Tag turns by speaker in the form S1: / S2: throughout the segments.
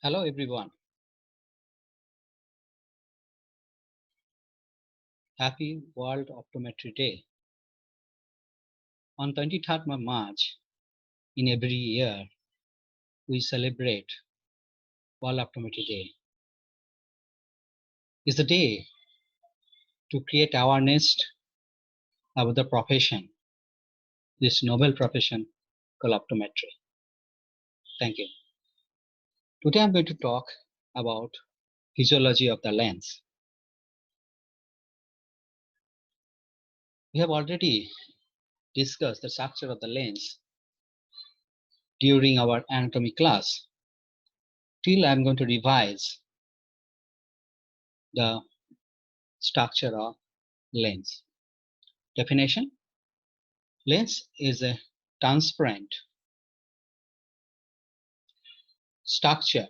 S1: Hello everyone. Happy World Optometry Day. On 23rd of March in every year, we celebrate World Optometry Day. It's a day to create awareness about the profession, this noble profession called optometry. Thank you. Today I'm going to talk about physiology of the lens. We have already discussed the structure of the lens during our anatomy class. Still, I'm going to revise the structure of lens. Definition: lens is a transparent structure.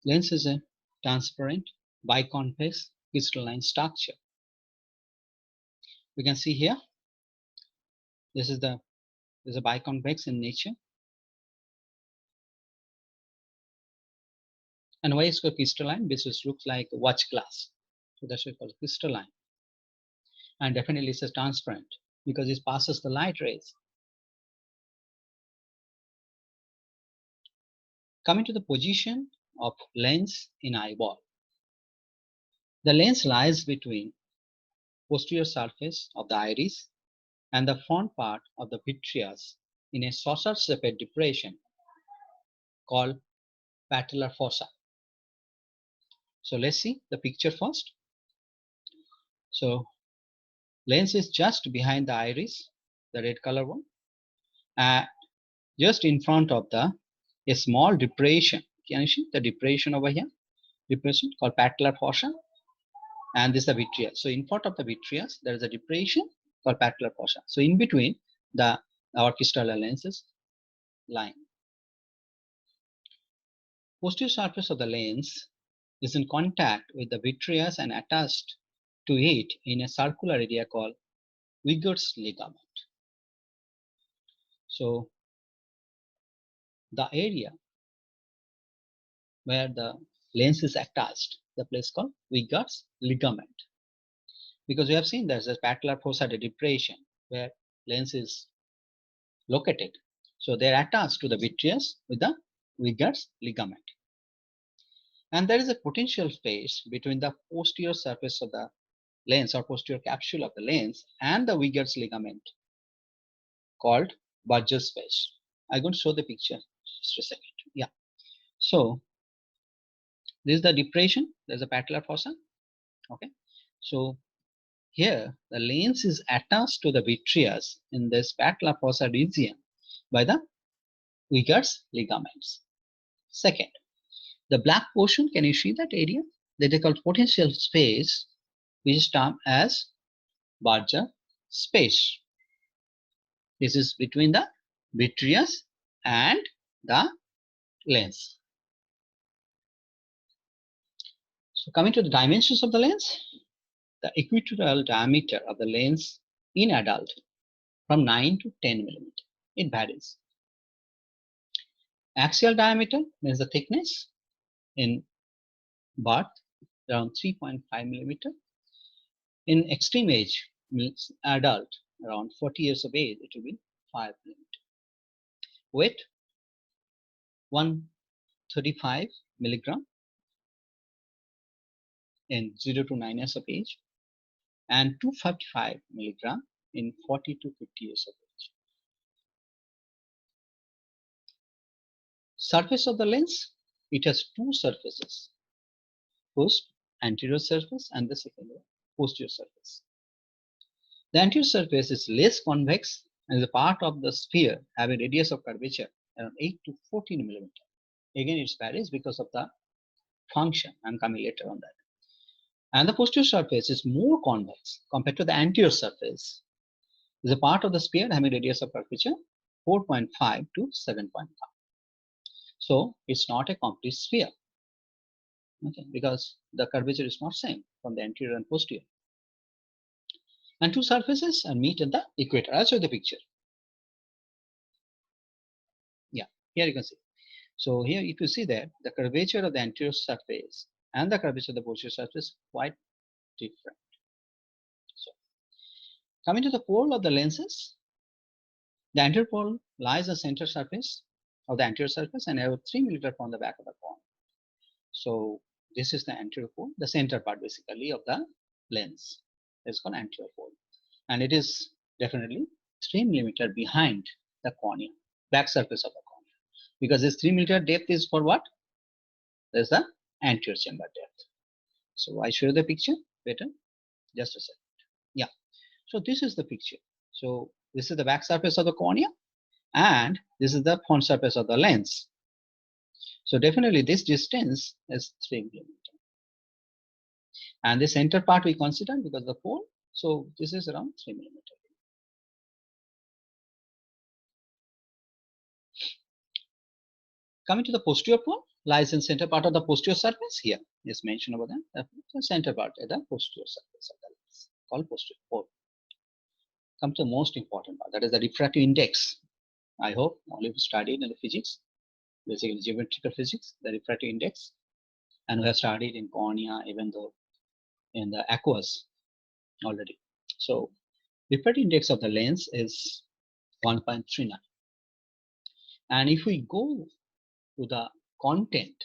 S1: Lens is a transparent biconvex crystalline structure. We can see here, this is a biconvex in nature. And why is it crystalline? This looks like a watch glass. So that's why it's called crystalline. And definitely it's a transparent because it passes the light rays. Coming to the position of lens in eyeball. The lens lies between posterior surface of the iris and the front part of the vitreous in a saucer-shaped depression called patellar fossa. So let's see the picture first. So lens is just behind the iris, the red color one, just in front of a small depression. Can you see the depression over here? Depression called patellar fossa, and this is the vitreous. So in front of the vitreous, there is a depression called patellar fossa. So in between our crystalline lenses line. Posterior surface of the lens is in contact with the vitreous and attached to it in a circular area called Wigger's ligament. So the area where the lens is attached, the place called Wigger's ligament. Because we have seen there's a patellar fossa depression where lens is located. So they're attached to the vitreous with the Wigger's ligament. And there is a potential space between the posterior surface of the lens or posterior capsule of the lens and the Wigger's ligament called Burgess space. I'm going to show the picture just a second. Yeah. So this is the depression. There's a patellar fossa. Okay. So here the lens is attached to the vitreous in this patellar fossa region by the Wigger's ligaments. Second, the black portion, can you see that area? That is called potential space, which is termed as Burgess space. This is between the vitreous and the lens. So coming to the dimensions of the lens, the equatorial diameter of the lens in adult from 9 to 10 millimeter. It varies. Axial diameter means the thickness in birth around 3.5 millimeter. In extreme age, means adult around 40 years of age, it will be 5 millimeter. Weight 135 milligram in 0 to 9 years of age, and 255 milligram in 40 to 50 years of age. Surface of the lens, it has two surfaces. First, anterior surface, and the second one, posterior surface. The anterior surface is less convex and is a part of the sphere having radius of curvature around 8 to 14 millimeter. Again, it varies because of the function. I'm coming later on that. And the posterior surface is more convex compared to the anterior surface. It's a part of the sphere having radius of curvature 4.5 to 7.5. So it's not a complete sphere, okay, because the curvature is not same from the anterior and posterior. And two surfaces meet at the equator. I'll show you the picture. Yeah. Here you can see. So here, if you see that the curvature of the anterior surface and the curvature of the posterior surface quite different. So coming to the pole of the lenses, the anterior pole lies on the center surface of the anterior surface and about 3 mm from the back of the cone. So this is the anterior pole, the center part basically of the lens. It's called anterior pole, and it is definitely 3 mm behind the cornea, back surface of the cornea, because this 3 mm depth is for what? There's the anterior chamber depth. So I show you the picture better. Just a second. Yeah. So this is the picture. So this is the back surface of the cornea, and this is the front surface of the lens. So definitely this distance is 3 mm. And the center part we consider because the pole. So this is around 3 mm. Coming to the posterior pole, lies in center part of the posterior surface. Here is mentioned over there. The center part of the posterior surface of the lens, called posterior pole. Come to the most important part, that is the refractive index. I hope all of you studied in the physics, basically geometrical physics, the refractive index, and we have studied in cornea, even though in the aqueous already. So refractive index of the lens is 1.39, and if we go to the content,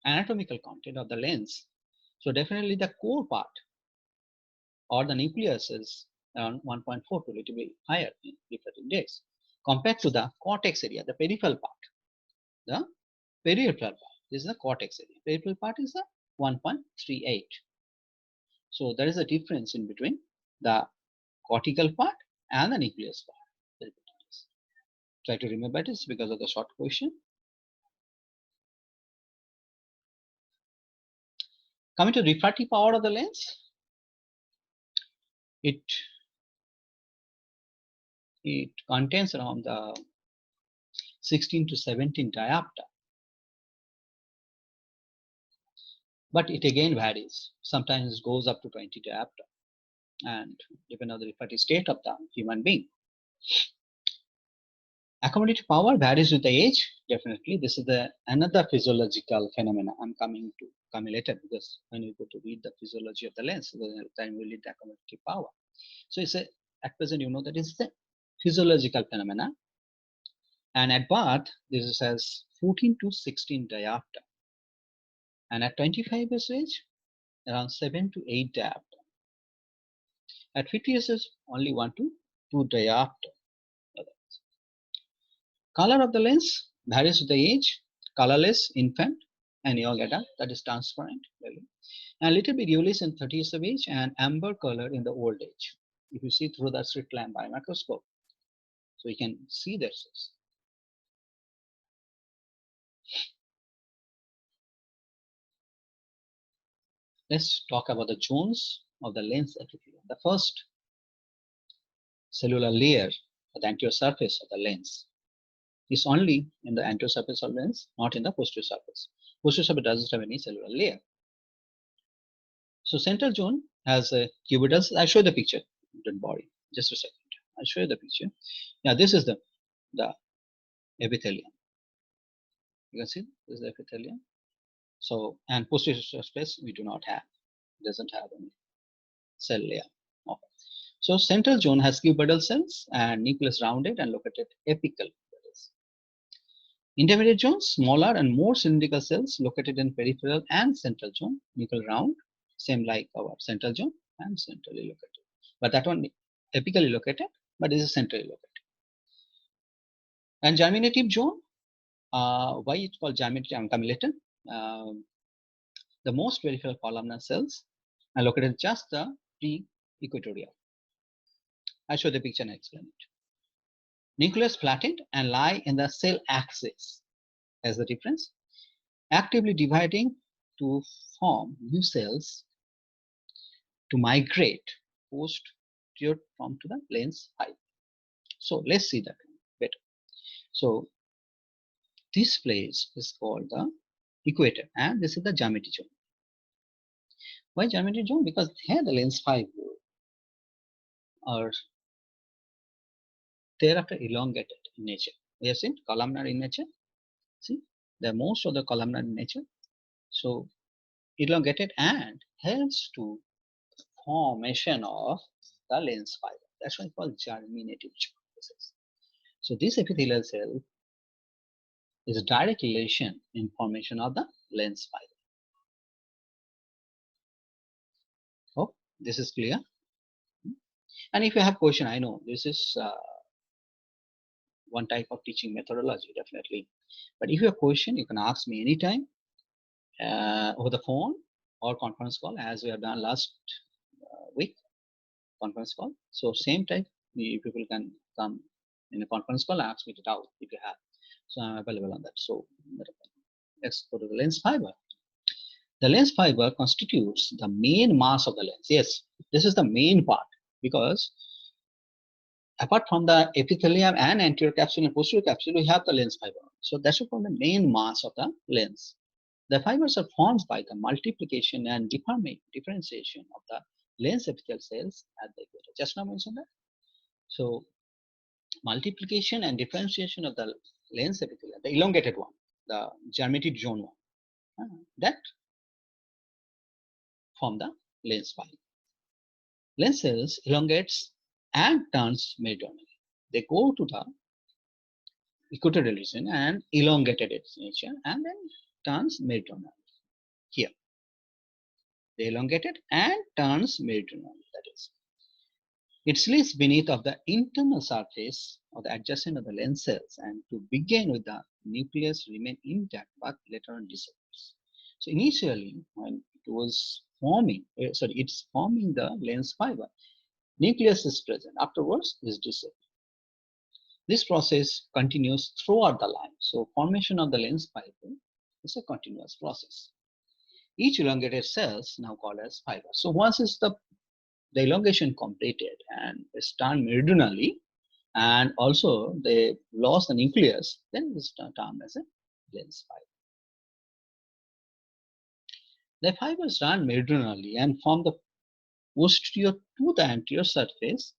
S1: anatomical content of the lens, so definitely the core part or the nucleus is around 1.42, a little bit higher in refractive index compared to the cortex area, the peripheral part. The peripheral part is the cortex area. Peripheral part is the 1.38. So there is a difference in between the cortical part and the nucleus part. Try to remember this because of the short question. Coming to refractive power of the lens, it contains around the 16 to 17 diopter, but it again varies. Sometimes it goes up to 20 diopter, and depending on the refractive state of the human being. Accommodative power varies with the age. Definitely, this is the another physiological phenomena. I'm coming later because when you go to read the physiology of the lens, the time we read the accommodative power. So it's a, at present you know that it's the physiological phenomena, and at birth this is as 14 to 16 diopter, and at 25 years age around 7 to 8 diopter. At 50 years age only 1 to 2 diopter. Color of the lens varies with the age. Colorless infant and young adult, that is transparent, really. And little bit yellowish in 30 years of age and amber color in the old age. If you see through the slit lamp by microscope, so you can see this. Let's talk about the zones of the lens epithelium. The first cellular layer of the anterior surface of the lens is only in the anterior surface of the lens, not in the posterior surface. Posterior surface doesn't have any cellular layer. So central zone has a cubital. I'll show you the picture. Don't body. Just a second. I'll show you the picture. Yeah, this is the epithelium. You can see this is the epithelium. So and posterior surface we do not have. It doesn't have any cell layer. Okay. So central zone has cubital cells and nucleus rounded and located apical. Intermediate zone, smaller and more cylindrical cells located in peripheral and central zone, nucleus round, same like our central zone and centrally located. But that one apically located, but this is centrally located. And germinative zone, why it's called germinative? I'm coming later. The most peripheral columnar cells are located just the pre-equatorial. I show the picture and explain it. Nucleus flattened and lie in the cell axis. As the difference, actively dividing to form new cells to migrate posterior from to the lens height. So let's see that better. So this place is called the equator, and this is the geometry zone. Why geometry zone? Because here the lens 5 are thereafter elongated in nature. We have seen columnar in nature. See, they're most of the columnar in nature. So elongated and helps to formation of the lens fiber. That's why it's called germinative process. So this epithelial cell is a direct relation in formation of the lens fiber. Hope this is clear. And if you have question, I know this is one type of teaching methodology, definitely. But if you have question, you can ask me anytime over the phone or conference call, as we have done last week conference call. So same type, people can come in a conference call and ask me to doubt if you have. So I'm available on that. So let's go to the lens fiber. The lens fiber constitutes the main mass of the lens. Yes, this is the main part, because apart from the epithelium and anterior capsule and posterior capsule, we have the lens fiber. So that's the main mass of the lens. The fibers are formed by the multiplication and differentiation of the lens epithelial cells at the equator. Just now mentioned that. So multiplication and differentiation of the lens epithelium, the elongated one, the germinated zone one, that form the lens fiber. Lens cells elongates and turns meridionally. They go to the equatorial region and elongated its nature and then turns meridional. Here, they elongated and turns meridional. That is, it lies beneath of the internal surface of the adjacent of the lens cells, and to begin with the nucleus remain intact but later on disappears. So initially, when it was forming, it's forming the lens fiber. Nucleus is present. Afterwards, this disappears. This process continues throughout the life. So formation of the lens fiber is a continuous process. Each elongated cells now called as fiber. So once is the elongation completed and it's turned meridionally, and also they lost the nucleus, then it's termed as a lens fiber. The fibers run meridionally and form the posterior to the anterior surface,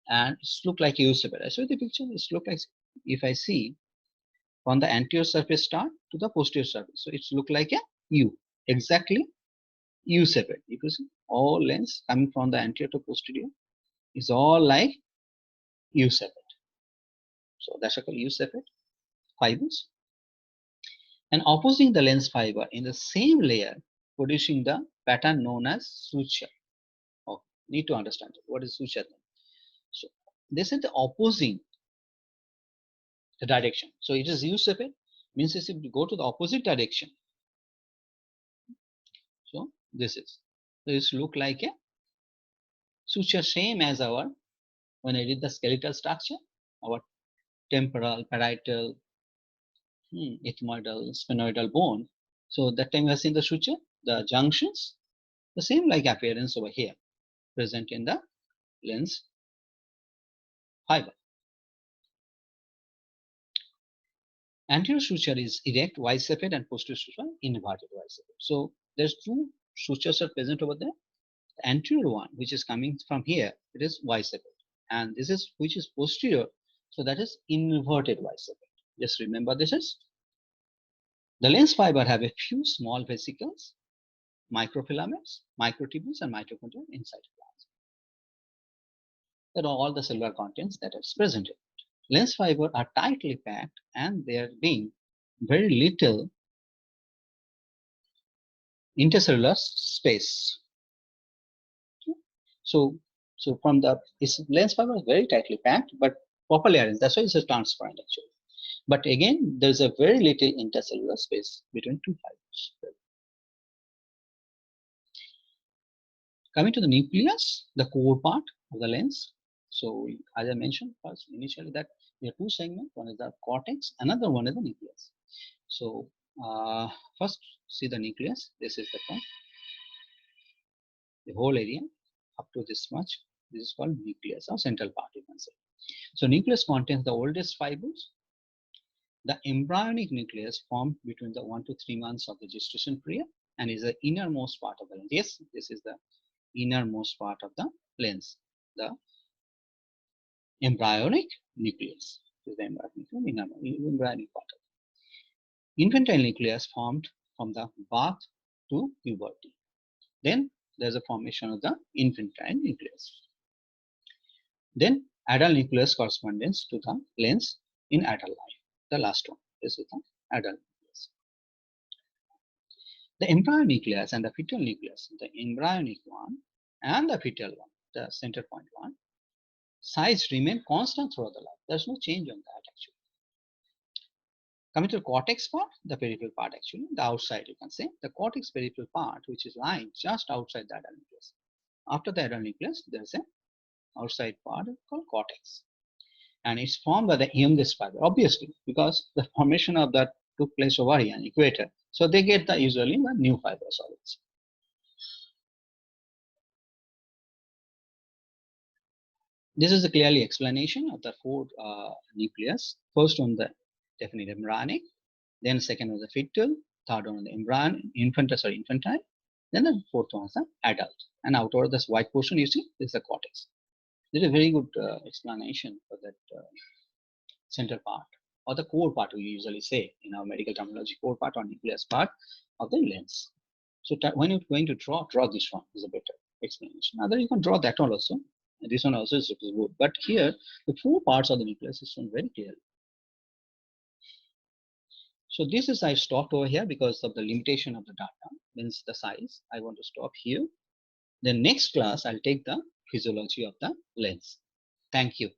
S1: and it's look like a U shape. I show you the picture. It's look like, if I see from the anterior surface start to the posterior surface, so it's look like a U, exactly U separate. You can see all lens coming from the anterior to posterior is all like U separate. So that's called U separate fibers. And opposing the lens fiber in the same layer, producing the pattern known as suture. Oh, need to understand it. What is suture then? So this is the opposing the direction. So it is U separate, means if you go to the opposite direction. So this is. So it's look like a suture, same as our, when I did the skeletal structure, our temporal, parietal, ethmoidal, sphenoidal bone. So that time we have seen the suture, the junctions, the same like appearance over here, present in the lens fiber. Anterior suture is erect, Y-shaped, and posterior suture inverted Y-shaped. So there's two sutures are present over there. The anterior one, which is coming from here, it is Y-shaped, and this is which is posterior, so that is inverted Y-shaped. Just remember this is. The lens fiber have a few small vesicles, microfilaments, microtubules, and mitochondria inside the plasma. That are all the cellular contents that is present in it. Lens fiber are tightly packed, and there being very little intercellular space. So from the lens fiber is very tightly packed, but properly arranged. That's why it's a transparent actually. But again, there's a very little intercellular space between two fibers. Coming to the nucleus, the core part of the lens. So as I mentioned first initially that there are two segments. One is the cortex, another one is the nucleus. So first see the nucleus. This is the point. The whole area up to this much. This is called nucleus or central part, you can say. So nucleus contains the oldest fibers. The embryonic nucleus formed between the 1 to 3 months of the gestation period and is the innermost part of the lens. Yes, this is the innermost part of the lens, the embryonic nucleus. This is the embryonic part. Infantile nucleus formed from the birth to puberty. Then there's a formation of the infantile nucleus. Then adult nucleus corresponds to the lens in adult life. The last one. This is the adult nucleus. The embryonic nucleus and the fetal nucleus, the embryonic one and the fetal one, the center point one, size remain constant throughout the life. There's no change on that actually. Coming to the cortex part, the peripheral part actually, the outside you can say, the cortex peripheral part which is lying just outside the adult nucleus. After the adult nucleus, there's an outside part called cortex. And it's formed by the youngest fiber, obviously, because the formation of that took place over here, an equator. So they get the usually the new fibers always. This is a clearly explanation of the four nucleus. First one, the definite embryonic, then second was the fetal, third one the infantile, then the fourth one is the adult. And out of this white portion, you see, this is the cortex. This is a very good explanation for that center part or the core part, we usually say in our medical terminology, core part or nucleus part of the lens. So when you're going to draw this one is a better explanation. Other you can draw that one also. This one also is good. But here, the four parts of the nucleus is shown very clearly. So this is, I stopped over here because of the limitation of the data, means the size. I want to stop here. The next class, I'll take the physiology of the lens. Thank you.